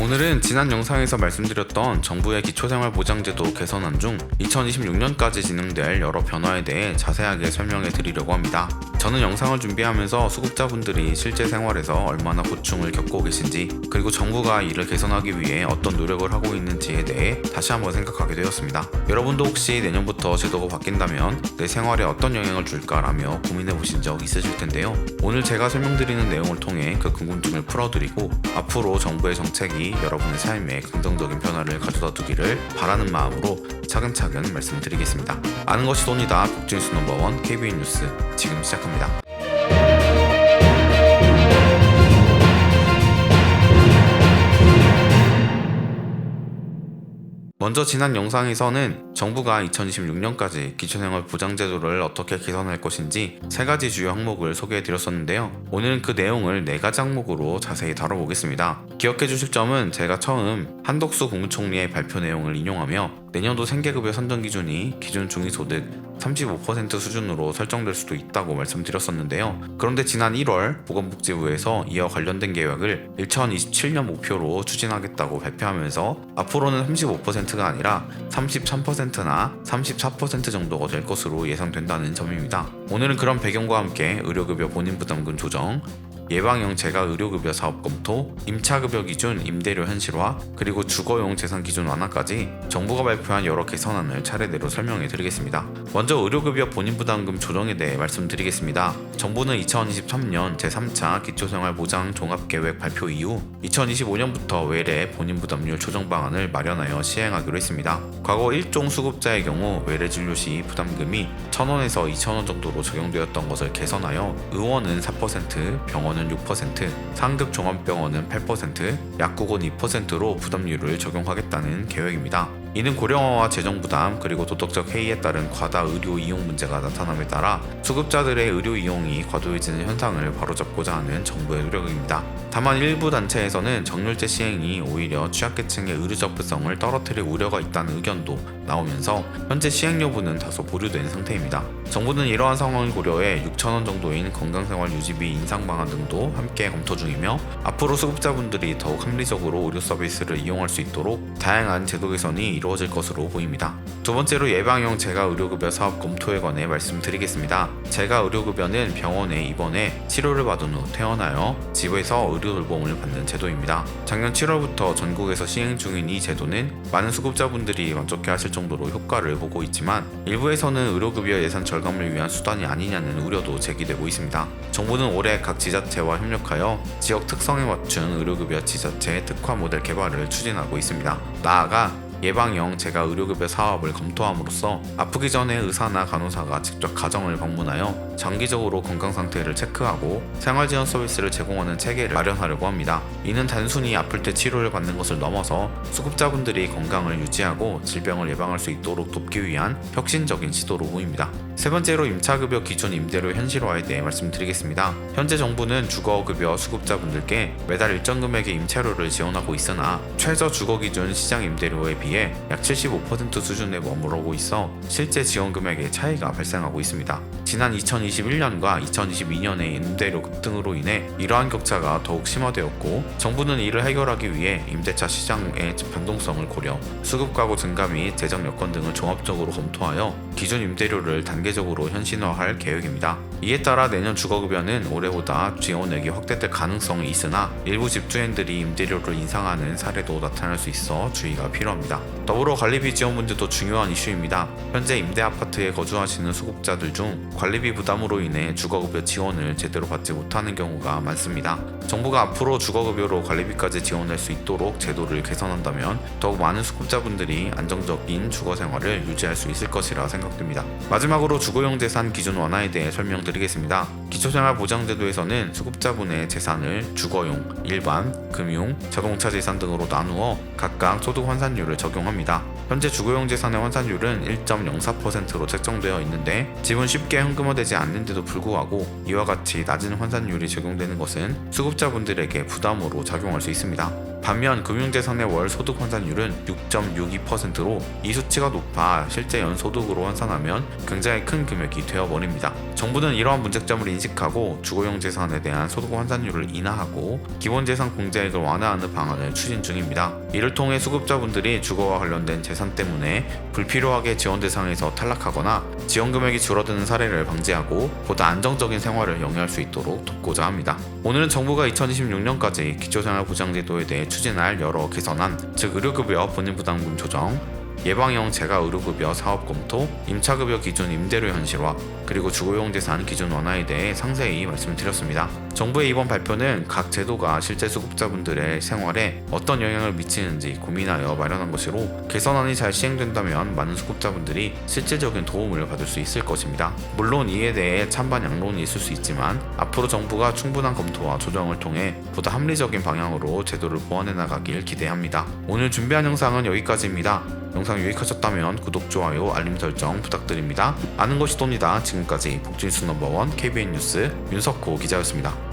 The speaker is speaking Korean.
오늘은 지난 영상에서 말씀드렸던 정부의 기초생활보장제도 개선안 중 2026년까지 진행될 여러 변화에 대해 자세하게 설명해 드리려고 합니다. 저는 영상을 준비하면서 수급자분들이 실제 생활에서 얼마나 고충을 겪고 계신지, 그리고 정부가 이를 개선하기 위해 어떤 노력을 하고 있는지에 대해 다시 한번 생각하게 되었습니다. 여러분도 혹시 내년부터 제도가 바뀐다면 내 생활에 어떤 영향을 줄까라며 고민해 보신 적 있으실 텐데요. 오늘 제가 설명드리는 내용을 통해 그 궁금증을 풀어드리고 앞으로 정부의 정책이 여러분의 삶에 긍정적인 변화를 가져다 두기를 바라는 마음으로 차근차근 말씀드리겠습니다. 아는 것이 돈이다. 북진수 넘버원 KBN 뉴스 지금 시작합니다. 먼저 지난 영상에서는 정부가 2026년까지 기초생활보장제도를 어떻게 개선할 것인지 3가지 주요 항목을 소개해드렸었는데요. 오늘은 그 내용을 4가지 항목으로 자세히 다뤄보겠습니다. 기억해주실 점은 제가 처음 한덕수 국무총리의 발표 내용을 인용하며 내년도 생계급여 선정 기준이 기준 중위소득 35% 수준으로 설정될 수도 있다고 말씀드렸었는데요. 그런데 지난 1월 보건복지부에서 이와 관련된 계획을 2027년 목표로 추진하겠다고 발표하면서 앞으로는 35%가 아니라 33%나 34% 정도가 될 것으로 예상된다는 점입니다. 오늘은 그런 배경과 함께 의료급여 본인부담금 조정, 예방형 재가 의료급여 사업 검토, 임차급여 기준 임대료 현실화, 그리고 주거용 재산 기준 완화까지 정부가 발표한 여러 개선안을 차례대로 설명해 드리겠습니다. 먼저 의료급여 본인부담금 조정에 대해 말씀드리겠습니다. 정부는 2023년 제3차 기초생활보장 종합계획 발표 이후 2025년부터 외래 본인부담률 조정 방안을 마련하여 시행하기로 했습니다. 과거 1종 수급자의 경우 외래 진료 시 부담금이 1,000원에서 2,000원 정도로 적용되었던 것을 개선하여 의원은 4%, 병원은 6%, 상급 종합병원은 8%, 약국은 2%로 부담률을 적용하겠다는 계획입니다. 이는 고령화와 재정부담 그리고 도덕적 해이에 따른 과다 의료 이용 문제가 나타남에 따라 수급자들의 의료 이용이 과도해지는 현상을 바로잡고자 하는 정부의 노력입니다. 다만 일부 단체에서는 정률제 시행이 오히려 취약계층의 의료 접근성을 떨어뜨릴 우려가 있다는 의견도 나오면서 현재 시행 여부는 다소 보류된 상태입니다. 정부는 이러한 상황을 고려해 6,000원 정도인 건강생활 유지비 인상 방안 등도 함께 검토 중이며 앞으로 수급자분들이 더욱 합리적으로 의료 서비스를 이용할 수 있도록 다양한 제도 개선이 이루어질 것으로 보입니다. 두 번째로 예방형 재가 의료급여 사업 검토에 관해 말씀드리겠습니다. 재가 의료급여는 병원에 입원해 치료를 받은 후 퇴원하여 집에서 의료 돌봄을 받는 제도입니다. 작년 7월부터 전국에서 시행 중인 이 제도는 많은 수급자분들이 만족해하실 정도로 효과를 보고 있지만 일부에서는 의료급여 예산 절감을 위한 수단이 아니냐는 우려도 제기되고 있습니다. 정부는 올해 각 지자체와 협력하여 지역 특성에 맞춘 의료급여 지자체 특화 모델 개발을 추진하고 있습니다. 나아가 예방형 재가 의료급여 사업을 검토함으로써 아프기 전에 의사나 간호사가 직접 가정을 방문하여 장기적으로 건강 상태를 체크하고 생활지원 서비스를 제공하는 체계를 마련하려고 합니다. 이는 단순히 아플 때 치료를 받는 것을 넘어서 수급자분들이 건강을 유지하고 질병을 예방할 수 있도록 돕기 위한 혁신적인 시도로 보입니다. 세 번째로 임차급여 기준 임대료 현실화에 대해 말씀드리겠습니다. 현재 정부는 주거급여 수급자분들께 매달 일정 금액의 임차료를 지원하고 있으나 최저 주거기준 시장 임대료에 비해 약 75% 수준에 머무르고 있어 실제 지원 금액의 차이가 발생하고 있습니다. 지난 2021년과 2022년의 임대료 급등으로 인해 이러한 격차가 더욱 심화되었고 정부는 이를 해결하기 위해 임대차 시장의 변동성을 고려 수급가구 증가 및 재정 여건 등을 종합적으로 검토하여 기준 임대료를 단계적으로 현실화할 계획입니다. 이에 따라 내년 주거급여는 올해보다 지원액이 확대될 가능성이 있으나 일부 집주인들이 임대료를 인상하는 사례도 나타날 수 있어 주의가 필요합니다. 더불어 관리비 지원 문제도 중요한 이슈입니다. 현재 임대 아파트에 거주하시는 수급자들 중 관리비 부담으로 인해 주거급여 지원을 제대로 받지 못하는 경우가 많습니다. 정부가 앞으로 주거급여로 관리비까지 지원할 수 있도록 제도를 개선한다면 더욱 많은 수급자분들이 안정적인 주거생활을 유지할 수 있을 것이라 생각됩니다. 마지막으로 주거용 재산 기준 완화에 대해 설명드리겠습니다. 기초생활보장제도에서는 수급자분의 재산을 주거용, 일반, 금융, 자동차 재산 등으로 나누어 각각 소득 환산율을 적용합니다. 현재 주거용 재산의 환산율은 1.04%로 책정되어 있는데 집은 쉽게 현금화되지 않는데도 불구하고 이와 같이 낮은 환산율이 적용되는 것은 수급자분들에게 부담으로 작용할 수 있습니다. 반면 금융재산의 월 소득 환산율은 6.62%로 이 수치가 높아 실제 연소득으로 환산하면 굉장히 큰 금액이 되어버립니다. 정부는 이러한 문제점을 인식하고 주거용 재산에 대한 소득 환산율을 인하하고 기본재산 공제액을 완화하는 방안을 추진 중입니다. 이를 통해 수급자분들이 주거와 관련된 재산 때문에 불필요하게 지원 대상에서 탈락하거나 지원 금액이 줄어드는 사례를 방지하고 보다 안정적인 생활을 영위할 수 있도록 돕고자 합니다. 오늘은 정부가 2026년까지 기초생활보장제도에 대해 추진할 여러 개선안, 즉 의료급여 본인부담금 조정, 예방형 재가 의료급여 사업 검토, 임차급여 기준 임대료 현실화, 그리고 주거용 재산 기준 완화에 대해 상세히 말씀드렸습니다. 정부의 이번 발표는 각 제도가 실제 수급자분들의 생활에 어떤 영향을 미치는지 고민하여 마련한 것이로 개선안이 잘 시행된다면 많은 수급자분들이 실질적인 도움을 받을 수 있을 것입니다. 물론 이에 대해 찬반 양론이 있을 수 있지만 앞으로 정부가 충분한 검토와 조정을 통해 보다 합리적인 방향으로 제도를 보완해 나가길 기대합니다. 오늘 준비한 영상은 여기까지입니다. 영상 유익하셨다면 구독, 좋아요, 알림 설정 부탁드립니다. 아는 것이 돕니다. 지금까지 복진수 넘버원 KBN 뉴스 윤석호 기자였습니다.